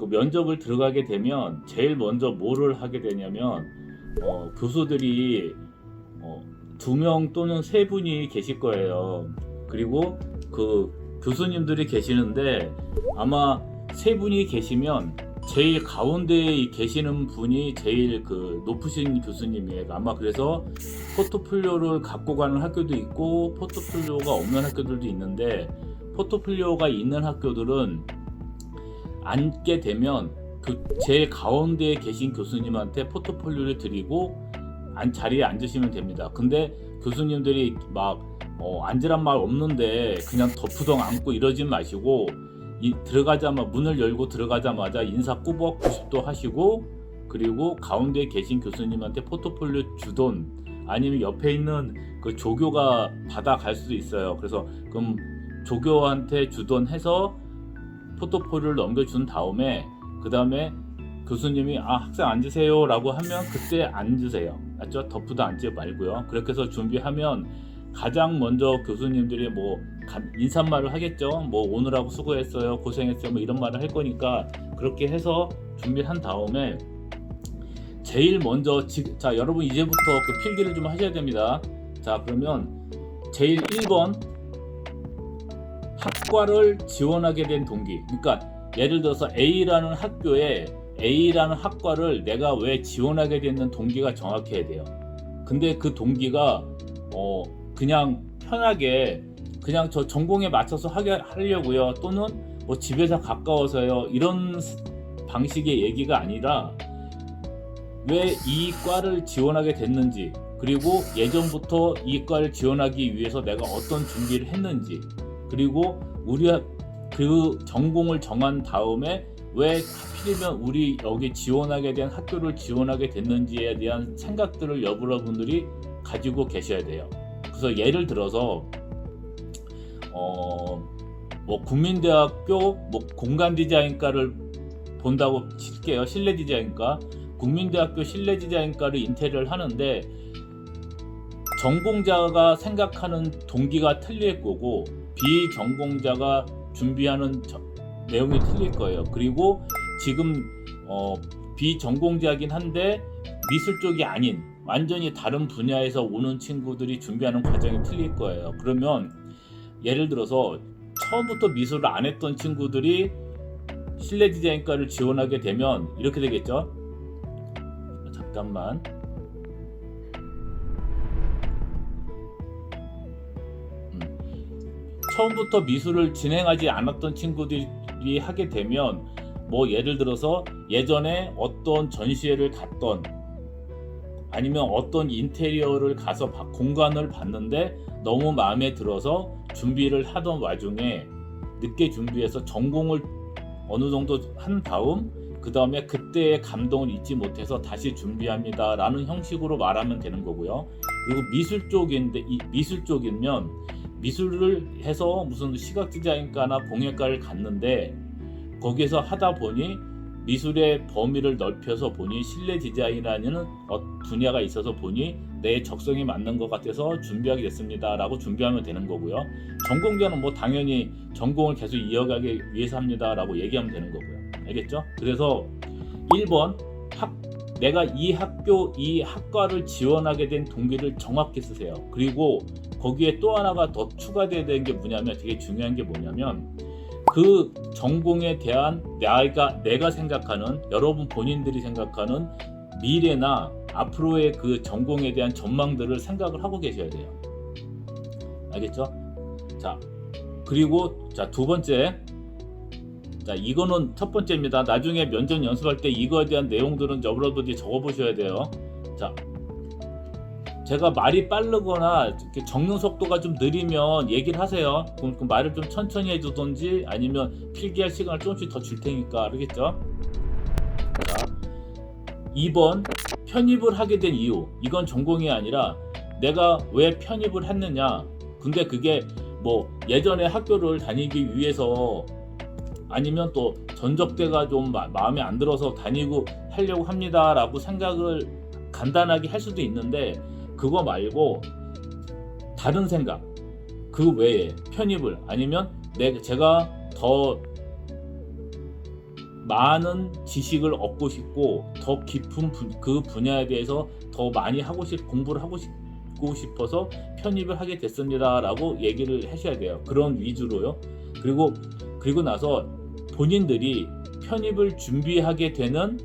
면접을 들어가게 되면 제일 먼저 뭐를 하게 되냐면 교수들이 2명 또는 3분이 계실 거예요. 그리고 그 교수님들이 계시는데 아마 3분이 계시면 제일 가운데에 계시는 분이 제일 그 높으신 교수님이에요. 아마 그래서 포트폴리오를 갖고 가는 학교도 있고 포트폴리오가 없는 학교들도 있는데, 포트폴리오가 있는 학교들은 앉게 되면 그 제일 가운데에 계신 교수님한테 포트폴리오를 드리고 자리에 앉으시면 됩니다. 근데 교수님들이 막 앉으란 말 없는데 그냥 덮으덩 앉고 이러진 마시고, 문을 열고 들어가자마자 인사 꾸벅 90도 하시고, 그리고 가운데에 계신 교수님한테 포트폴리오 주던, 아니면 옆에 있는 그 조교가 받아갈 수도 있어요. 그래서 그럼 조교한테 주던 해서 포트폴리오를 넘겨준 다음에 그 다음에 교수님이 학생 앉으세요 라고 하면 그때 앉으세요. 맞죠? 덮으도 앉지 말고요. 그렇게 해서 준비하면 가장 먼저 교수님들이 인사말을 하겠죠. 오늘하고 수고했어요, 고생했어요, 이런 말을 할 거니까 그렇게 해서 준비한 다음에 제일 먼저 자, 여러분 이제부터 그 필기를 좀 하셔야 됩니다. 자, 그러면 제일 1번 학과를 지원하게 된 동기. 그러니까 예를 들어서 A라는 학과를 내가 왜 지원하게 됐는 동기가 정확해야 돼요. 근데 그 동기가 그냥 편하게 그냥 저 전공에 맞춰서 하려고요, 또는 집에서 가까워서요, 이런 방식의 얘기가 아니라 왜 이 과를 지원하게 됐는지, 그리고 예전부터 이 과를 지원하기 위해서 내가 어떤 준비를 했는지, 그리고 우리가 그 전공을 정한 다음에 왜 하필이면 우리 여기 지원하게 된 학교를 지원하게 됐는지에 대한 생각들을 여러분들이 가지고 계셔야 돼요. 그래서 예를 들어서 국민대학교 공간디자인과를 본다고 칠게요. 실내디자인과. 국민대학교 실내디자인과를 인테리어를 하는데 전공자가 생각하는 동기가 틀릴 거고 비전공자가 준비하는 내용이 틀릴 거예요. 그리고 지금 비전공자이긴 한데 미술 쪽이 아닌 완전히 다른 분야에서 오는 친구들이 준비하는 과정이 틀릴 거예요. 그러면 예를 들어서 처음부터 미술을 안 했던 친구들이 실내 디자인과를 지원하게 되면 이렇게 되겠죠. 잠깐만. 처음부터 미술을 진행하지 않았던 친구들이 하게 되면 예를 들어서 예전에 어떤 전시회를 갔던, 아니면 어떤 인테리어를 가서 공간을 봤는데 너무 마음에 들어서 준비를 하던 와중에 늦게 준비해서 전공을 어느 정도 한 다음 그 다음에 그때의 감동을 잊지 못해서 다시 준비합니다 라는 형식으로 말하면 되는 거고요. 그리고 미술 쪽이면 미술을 해서 무슨 시각 디자인과나 공예과를 갔는데 거기에서 하다 보니 미술의 범위를 넓혀서 보니 실내 디자인이라는 분야가 있어서 보니 내 적성에 맞는 것 같아서 준비하게 됐습니다 라고 준비하면 되는 거고요. 전공자는 당연히 전공을 계속 이어가기 위해서 합니다 라고 얘기하면 되는 거고요. 알겠죠? 그래서 1번 내가 이 학과를 지원하게 된 동기를 정확히 쓰세요. 그리고 거기에 또 하나가 더 추가되어야 되는 게 뭐냐면, 되게 중요한 게 뭐냐면 그 전공에 대한 내가 생각하는, 여러분 본인들이 생각하는 미래나 앞으로의 그 전공에 대한 전망들을 생각을 하고 계셔야 돼요. 알겠죠? 자, 그리고 두 번째, 이거는 첫 번째입니다. 나중에 면접 연습할 때 이거에 대한 내용들은 여러분들이 적어보셔야 돼요. 자, 제가 말이 빠르거나 적는 속도가 좀 느리면 얘기를 하세요. 그럼 그 말을 좀 천천히 해주든지 아니면 필기할 시간을 조금씩 더 줄 테니까. 알겠죠? 자, 2번 편입을 하게 된 이유. 이건 전공이 아니라 내가 왜 편입을 했느냐. 근데 그게 예전에 학교를 다니기 위해서, 아니면 또 전적대가 좀 마음에 안 들어서 하려고 합니다 라고 생각을 간단하게 할 수도 있는데, 그거 말고 다른 생각, 그 외에 편입을 아니면 제가 더 많은 지식을 얻고 싶고 더 깊은 그 분야에 대해서 더 많이 공부를 하고 싶어서 편입을 하게 됐습니다 라고 얘기를 하셔야 돼요. 그런 위주로요. 그리고 나서 본인들이 편입을 준비하게 되는